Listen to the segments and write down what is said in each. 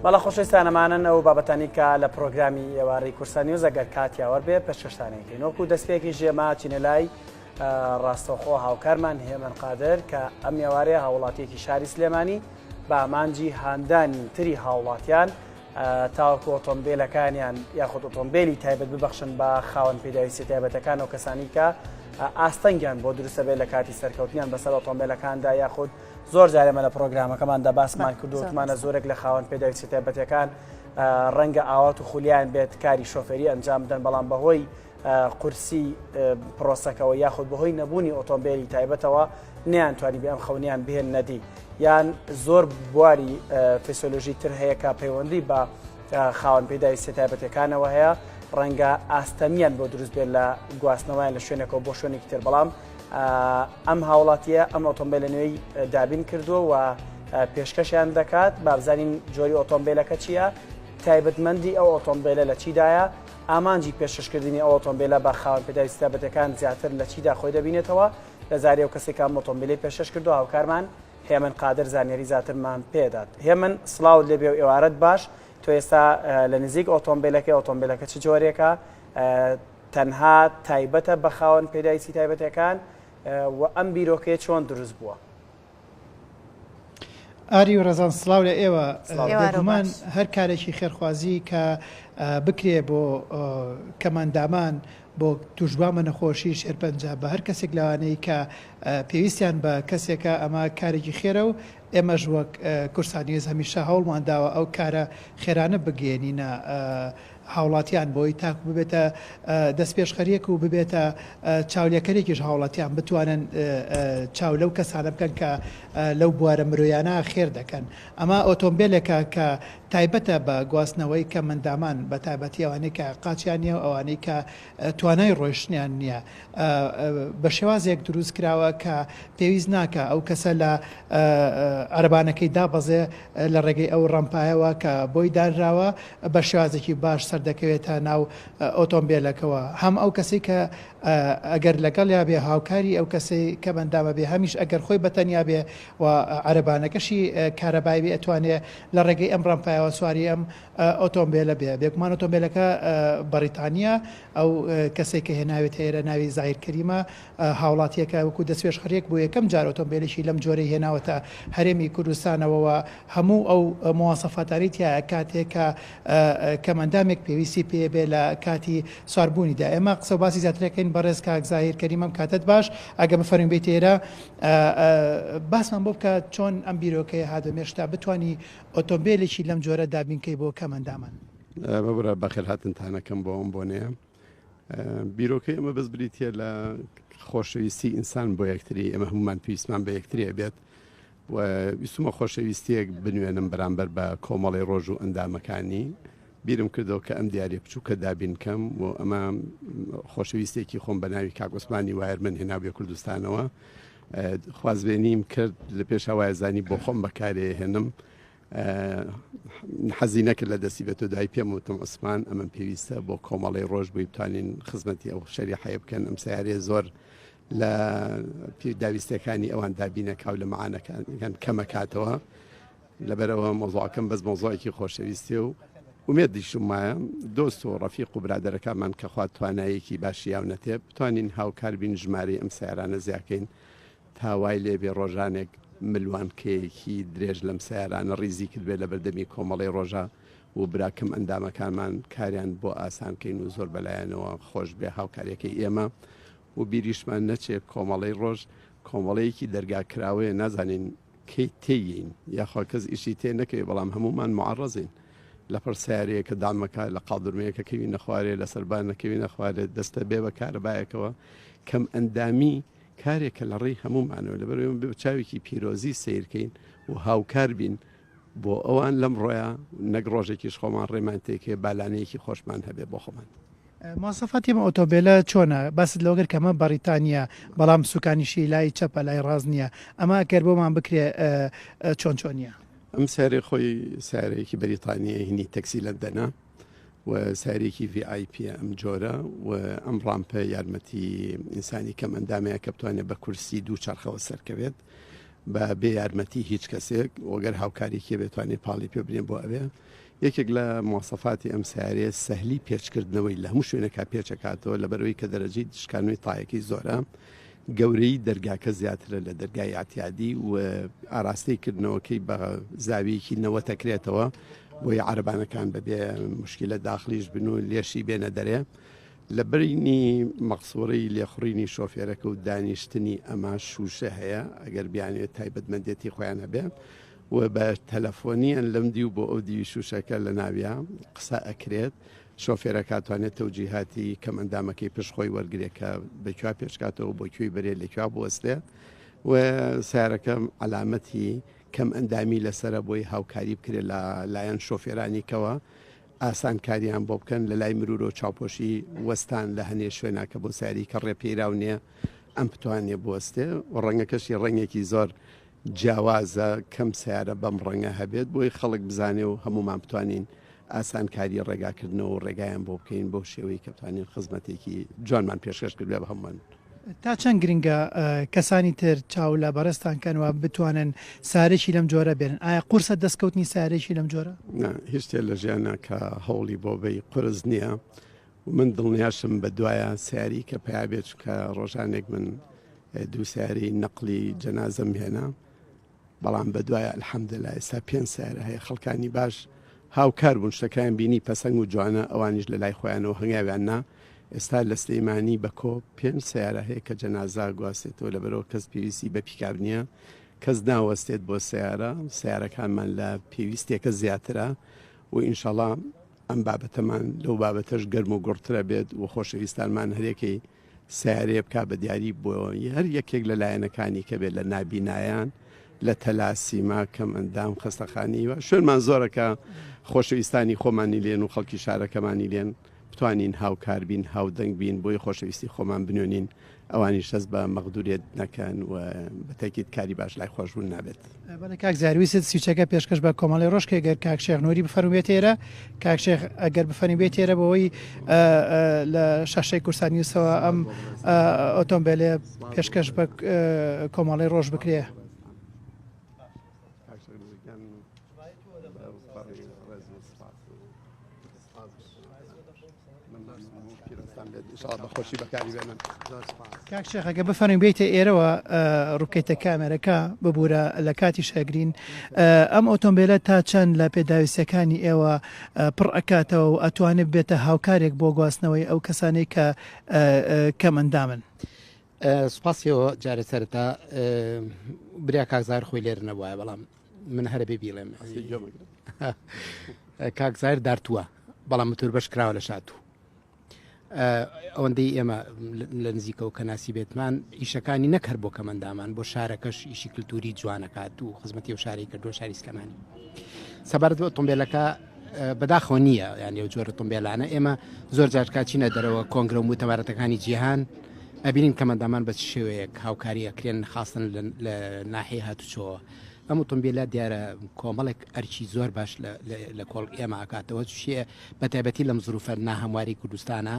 بەڵە خۆشەویستانەمانن ئەو بابەتانی کە لە پرۆگرامی ئێوارەی کورسانی و ئەگەر کاتیاوەەر بێ پێشکەشتانێکی نۆکو دەستپێکی ژێما چینەلای ڕاستەوخۆ هاوکارمان هێمن قادر کە ئەم ئێوارەیە هاوڵاتیەکی شاری سلێمانی بە ئامانجی هاندانی تری هاوڵاتیان تاوەکو ئۆتۆمبیلەکانیان یاخود ئۆتۆمبیلی تایبەت ببەخشن بە خاوەن پێداویستی تایبەتەکان و کەسانی کە ئاستەنگیان بۆ دروستە بێت لە کاتی سەرکەوتنیان بەسەر ئۆتۆمبیلەکاندا یاخود زۆر جارێمە لە پرۆگرامەکەماندا باسمان کردوتمانە زۆرێک لە خاوەن پێداویستی تایبەتەکان ڕەنگە ئاوات و خولیان بێت کاری شۆفێری ئەنجام بدەن بەڵام بەهۆی قورسی پرۆسەکەەوە یاخود بەهۆی نەبوونی ئۆتۆمبیلی تایبەتەوە نیانتوانی بێ ئەم خەونیان بهێن نەدی یان زۆر بواری فسیۆلۆژی تر هەیە کە پەیوەندی بە خاوەن پێداویستی تایبەتەکانەوە هەیە ڕەنگە ئاستەمیان بۆ دروست بێت لە گواستنەوەیان لە شوێنێکەوە بۆ شوێنێکی تر بەڵام ئەم هاوڵاتیە ئەم ئۆتۆمبیلە نوێی دابین کردووە و پێشکەشیان دەکات با بزانین جۆری ئۆتۆمبیلەکە چییە تایبەتمەندی ئەو ئۆتۆمبیلە لە چیدایە ئامانجی پێشکەشکردنی ئەو ئۆتۆمبیلە بە خاوەن پێداویستی تایبەتەکان زیاتر لە چیدا خۆی دەبینێتەوە لە زاری و کەسێک ئەم ئۆتۆمبیلی پێشکەش کردو هاوکارمان هێمن قادر زانیاری زیاترمان پێدات. هێمن سڵاو لێبێ و ئێوارەت باش تۆ ئێستا لە نزیک ئۆتۆمبیلەکە چ جۆرێکە تەنها تایبەتە بە خاوەن پێداویستی تایبەتەکان و ئەم بیرۆکەیە چۆن دروست بووە؟ ئاری و ڕێزان سڵاو لە ئێوە بێگومان هەر کارێکی خێرخوازی کە بکرێ بۆ کەماندامان بۆ توشبامە نەخۆشی شێرپەنجە بە هەر کەسێک لەوانەیە کە پێویستیان بە کەسێکە ئەمە کارێکی خێرە و ئێمەش وەک کورسانیێز هەمیشە هەوڵمان داوە ئەو کارە خێرانە بگەێنینە هاوڵاتیان بۆی تاکو ببێتە دەست پێشخەریەک و ببێتە چاولێکەرێکیش هاوڵاتیان بتوانن چاو لەو کەسانە بکەن کە لەو بوارە مرۆیانە خێر دەکەن. ئەمە ئۆتۆمبیلێکە کە تایبەتە بە گواستنەوەی کە مندامان بە تایبەتی ئەوانەی کە قاچیان نیە و ئەوانەی کە توانای ڕۆیشتنیان نییە بە شێوازێک دروست کراوە کە پێویست ناکە ئەو کەسە لە عەرەبانەکەی دابەزێ لە ڕێگەی ئەو ڕەمپایەوە کە بۆی دانراوە بە شێوازێکی باش سەر دەکەوێتە ناو ئۆتۆمبیلەکەەوە هەم ئەو کەسی کە ئەگەر لەگەڵ یا بێ هاوکاری ئەو کەسی کە بەندامە بێ هەمیش ئەگەر خۆی بەتەنیا بێ و عەرەبانەکەشی کارەبای بێ ئەتوانێت لە ڕێگەی ئەم ڕەمپایەوە سواری ئەم ئۆتۆمبیلە بێ بێگومان ئۆتۆمبیلەکە بەریتانیا ئەو کەسێک کە هێناوێت هەیە ناوی زاهیر کەریمە هاوڵاتیەکە وەکو دەستپێشخەریەک بوو یەکەم جار ئۆتۆمبیلێکی لەم جۆرەی هێناوەتە هەرێمی کوردستانەوەەوە هەموو ئەو مواصفاتاریتە کاتێک کەمەندامێک پێویستی پێ بێ لە کاتی سواربوونیدا ئێمە قسە باسی زیاترەکەین بەڕێز کاک زاهیر کەریمەم کاتت باش ئەگە بفەرین بێت ئێرە باسمان بۆ بکە چۆن ئەم بیرۆکەی هادەمێشتا بتوانی ئۆتۆمبیلێکی لەم جۆرە دابینکەی بۆ کەمەندامان بەبرە بەخێر هاتنتانەکەم بۆ ئەم بۆنەیە بیرۆکەی ئەمە بەس بریتە لە خۆشەویستی ئینسان بۆ یەکتری ئەمە هەمومان پێویستمان بە یەکتریە بێت و ویستمە خۆشەویستیەک بنوێنم بەرامبەر بە کۆمەڵی ڕۆژ و ئەندامەکانی بیرم کردەوە کە ئەم دیارە بچووکە دابینکەم و ئەمە خۆشەویستێکی خۆم بە ناوی کاگۆسمانی وایر من هێناویە کوردستانەوە خوازبێنیم کرد لە پێش هەوایەزانی بۆ خۆم بەکارێ هێنم حەزی نەکرد لە دەستی بێت و دوای پێم وتم عوسمان ئەمە پێویستە بۆ کۆمەڵی ڕۆژ بووی بتوانین خزمەتی ئەو شەریحەیە بکەن ئەم سیارێ زۆر لە داویستەکانی ئەوان دابینەکە و لە معانەکان کەمە کاتەوە لەبەرەوە مۆزوعەکەم بەس مۆزوعێکی خۆشەویستێ و ومێدیشم وایە دۆست و ڕەفیق و برادەرەکانمان کە خوا توانایەکی باشی یاونەتێ بتوانین هاوکار بین ژمارەی ئەم سیارانە زیاکەین تاوای لێبێ ڕۆژانێک ملوانکەیەکی درێژ لەم سیارانە ڕیزی کرد بێ لە بەردەمی کۆمەڵی ڕۆژە و براکەم ئەندامەکانمان کاریان بۆ ئاسانکەین و زۆر بەلایەنەوە خۆش بێ هاوکاریەکەی ئێمە و بیریشمان نەچێت کۆمەڵی ڕۆژ کۆمەڵەیەکی دەرگاکراوەیە نازانین کەی تێین یاخوا کەس ئیشی تێ نەکەوێت بەڵام هەمومان معڕەزین لەپەر سیارەیەکە دامەکە لە قاڵدورمەیەکە کەوی نەخوارێ لە سەربانەکەوی نەخوارێت دەستە بێ بە کارەبایەکەوە کەم ئەندامی کارێکە لە ڕێی هەمومانەوە لەبەر بێ چاوێکی پیرۆزی سیرکەین و هاوکار بین بۆ ئەوان لەم ڕۆیە نەک ڕۆژێکیش خۆمان ڕێمان تێکێ بالانەیەکی خۆشمان هەبێ بۆ خۆمان ماسەفاتی ئەمە ئۆتۆمبیلە چۆنە باست لەوەگەر کەمە بەریتانیا بەڵام سوکانیشی لای چەپە لای ڕاز نییە ئەمە گەر بۆمان بکرێ چۆن چۆنیە ئەم سارێ خۆی سارێکی بەریتانیا هینی تەکسی لەندەنە و سارێکی VIP ئەم جۆرە و ئەم ڕامپە یارمەتی ئینسانی کەم ئەندامەیە کە بتوانێت بە کورسی دوو چرخەوە سەرکەوێت بە بێ یارمەتی هیچ کەسێک وەگەر هاوکاریکێ بێتوانێت پاڵی پێ برێن بۆ ئەوێ یەکێک لە مواصفاتی ئەم سیارەیە سەهلی پێچکردنەوەی لە هەموو شوێنێکا پێچەکاتەوە لە بەرەوەی کە دەرەجەی شکانوی تایەکی زۆرە گەورەی دەرگاکە زیاترە لە دەرگای ئاتیادی و ئاراستەیکردنەوەکەی بە زاویەکی نەوە تەکرێتەوە بۆی عەربانەکان بەبێ مشکلە داخلیش بن و لێشی بێنە دەرێ لە بەرینی مەقسوورەی لێخڕینی شۆفێرەکە و دانیشتنی ئەمە شوشە هەیە ئەگەر بیانوێت تایبەتمەندێتی خۆیان هەبێ و بە تەلەفۆنیان لەم دی و بۆ ئەو دیوی شوشەکە لە ناویە قسە ئەکرێت شۆفێرە کاتوانێت تەوجیهاتی کەم ئەندامەکەی پشخۆی وەرگێکە بەکووا پێشکاتەوە بۆ کوێی بەرێ لەکووا بوەستێ و سیارەکەم علامەتی کەم ئەندامی لەسرە بۆی هاوکاری بکرێت لە لایەن شۆفێرانیکەوە ئاسانکاریان بۆ بکەن لە لای مرور و چاوپۆشی وەستان لە هەنێ شوێناکە بۆ سیاری کە ڕێپێراو نییە ئەم بتوانێ بوەستێ و ڕەنگەکەشی ڕەنگێکی زۆر جیاوازە کەم سیارە بەم ڕەنگە هەبێت بۆی خەڵک بزانێ و هەمومان بتوانین ئاسانکاری ڕێگاکردنەوە و ڕێگایان بۆ بکەین بۆ شێوەی کە بتوانین خزمەتێکی جوانمان پێشکەش کردێ بە هەمومان. تا چەند گرنگە کەسانی تر چاو لە بەڕستان کەنەوە بتوانن سارێکی لەم جۆرە بێنن ئایا قورسە دەستکەوتنی سارێکی لەم جۆرە؟ هیچ شتێ لە ژیانە کە هەوڵی بۆ بەی قرس نییە من دڵنیاشم بە دوایە سیاری کە پیابێت کە ڕۆژانێک من دوو سیاری نەقلی جەنازەم هێنا بەڵام بە دوایە الحەمدلله ئێستا 5 سیارە هەیە خەڵکانی باش هاوکار بوون شتەکان بینی پەسەنگ و جوانە ئەوانیش لە لای خۆیانەوە هەنگاویان نا ئێستا لە سلەیمانی بە کۆ 5 سیارە هەیە کە جەنازا گواستێتەوە لەبەرەوە کەس پێویستی بە پیکاب نییە کەس ناوەستێت بۆ سیارەکانمان لە پێویستێکە زیاترە و ئینشەڵا ئەم بابەتەمان لەو بابەتەش گەرم و گوڕترە بێت و خۆشەویستانمان هەرێکی سیارەیە بکا بە دیاری بۆ هەر یەکێک لە لایەنەکانی کە بێت لە نابینایان لە تەلاسیما کەم ئەندام خستەخانیوە شوێنمان زۆرەکە خۆشەویستانی خۆمانی لێن و خەڵکی شارەکەمانی لێن بتوانین هاوکار بین هاودەنگ بین بۆی خۆشەویستی خۆمان بنوێنین ئەوانی شەست بە مەغدوریت نەکەن و بەتەکیت کاری باش لای خۆشبوون نابێت. بەڵێ کاک زارویست سویچەکە پێشکەش بە کۆمەڵی ڕۆژکە گەر کاک شێخ نووری بفەرموێت ئێرە کاک شێخ ئەگەر بفەرموێت ئێرە بەوەی لە شاشەی کورسانیوسەوە ئەم ئۆتۆمبیلێ پێشکەش بە کۆمەڵی ڕۆژ بکرێ. بەخۆشی بەکاری بێنن. کاک شێخەکە بفەرمووی بێتە ئێرەوە ڕووکەیتە کامێرەکە ببوورە لە کاتی شەگرین ئەم ئۆتۆمبیلە تا چەند لە پێداویستەکانی ئێوە پڕ ئەکاتەوە و ئەتوانێت بێتە هاوکارێک بۆ گواستنەوەی ئەو کەسانەی کە کەم ئەندامن. سوپاسیەوە جارە سەرتا بریا کاکزار خۆی لێر نەبووە بەڵام من هەرە بێ بیڵێم کاکزار دارتووە بەڵام متور بەش کراوە لە شاتوو ئەوەندەی ئێمە لە نزیکەوە کە ناسی بێتمان ئیشەکانی نەکرد بۆ کەمەندامان بۆ شارەکەش ئیشی کللتوری جوانەکات و خزمەتی و شاری کردو شاری سکەمانی سەبارەت بۆ ئۆتۆمبیلەکە بەداخەوە نییە یعنی ئەو جۆرە ئۆتۆمبیلانە ئێمە زۆر جارکاچینە دەرەوە کۆنگرە و متەبارەتەکانی جیهان ئەبینین کەمەندامان بە شێوەیەک هاوکاری ئەکرێن خاستن لە ناحیە هاتوچۆوە ئەم ئۆتۆمبیلە دیارە کۆمەڵێک ئەرچی زۆر باش لە کۆڵ ئێمە ئاکاتەوە چیە بە تایبەتی لەم زروفە ناهەمواری کوردستانە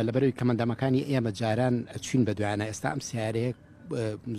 لەبەرەوەی کەمەندامەکانی ئێمە جاران ئەچوین بە دوایانە ئێستا ئەم سیارەیە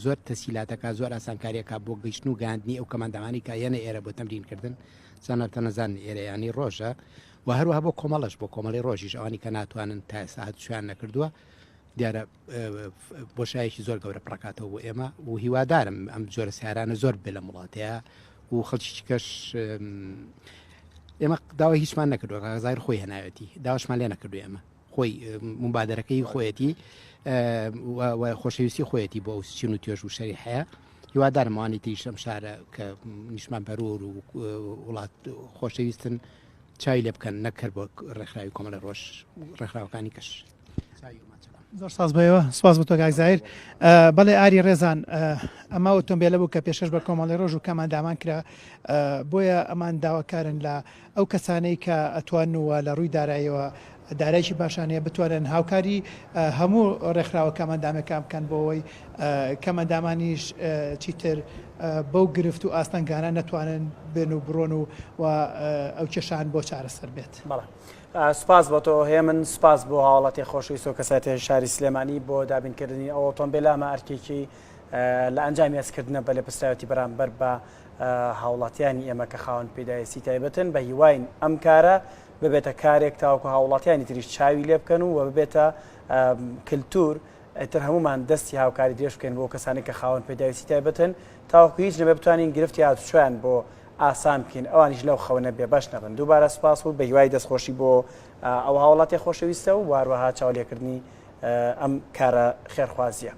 زۆر تەسیلاتەکە زۆر ئاسانکاریەکە بۆ گەیشتن و گاندنی ئەو کەمەندامانی کە یەنە ئێرە بۆ تەمرینکردن زانەتە نەزان ئێرەیانی ڕۆژە و هەروەها بۆ کۆمەڵش بۆ کۆمەڵی ڕۆژیش ئەوانی کە ناتوانن تا ئێستا هاتوچیان نەکردووە دیارە بۆشایەکی زۆر گەورە پڕکاتەوە بۆ ئێمە و هیوادارم ئەم جۆرە سیارانە زۆر بێ لە وڵاتەیە و خەڵکی کەش ئێمە داوای هیچمان نەکردووە غەزایر خۆی هێناوێتی داواشمان لێ نەکردو ئێمە خۆی مبادرەکەی خۆیەتی خۆشەویستی خۆیەتی بۆ ئەوچین و توێژ و شەری هەیە هیوادارمەوانی تریش ئەم شارە کە نیشمان بەرور و وڵات خۆشەویستن چای لێ بکەن نەکرد بۆ ڕێکخراوی کۆمەڵی ڕۆژ ڕێکخراوەکانی کەش. زۆر ساز بەوە سواز بۆ تۆ کاکزایر بەڵێ ئاری ڕێزان ئەمە ئۆتۆمبیلە بوو کە پێشەش بە کۆمەڵی ڕۆژ و کەمان دامان کرا بۆیە ئەمان داواکارن لە ئەو کەسانەی کە ئەتوانوە لە ڕووی داراییەوە دارایشی باشانەیە بتوانن هاوکاری هەموو ڕێکخراوە کەمەندامەکان بکەن بۆەوەی کەمەندامانیش چیتر بەو گرفت و ئاستەنگانە نەتوانن بێن و بڕۆن و ئەو کێشان بۆ چارەسەر بێت. سپاس بۆ تۆ هەیە من سپاس بۆ هاوڵاتی خۆشەویست و کەسایەتی شاری سلێمانی بۆ دابینکردنی ئەو ئۆتۆمبیلە ئەمە ئەرکێکی لە ئەنجامی هەستکردنە بە لێپرسراوەتی بەرامبەر بە هاوڵاتیانی ئێمە کە خاوەن پێداویستی تایبەتن بە هیواین ئەم کارە ببێتە کارێک تاوەکو هاوڵاتیانی تریش چاوی لێ بکەن و ببێتە کللتور ئەتر هەمومان دەستی هاوکاری درێژ بکەین بۆ کەسانی کە خاوەن پێداویستی تایبەتن تاوەکو هیچ نەبێ بتوانین گرفتی هاتوچۆیان بۆ ئاسان بکەین ئەوانیش لەو خەونە بێ بەش نەبن. دووبارە سوپاس و بە هیوای دەستخۆشی بۆ ئەو هاوڵاتی خۆشەویستە و واروەها چاوەڵێکردنی ئەم کارە خێرخوازیە.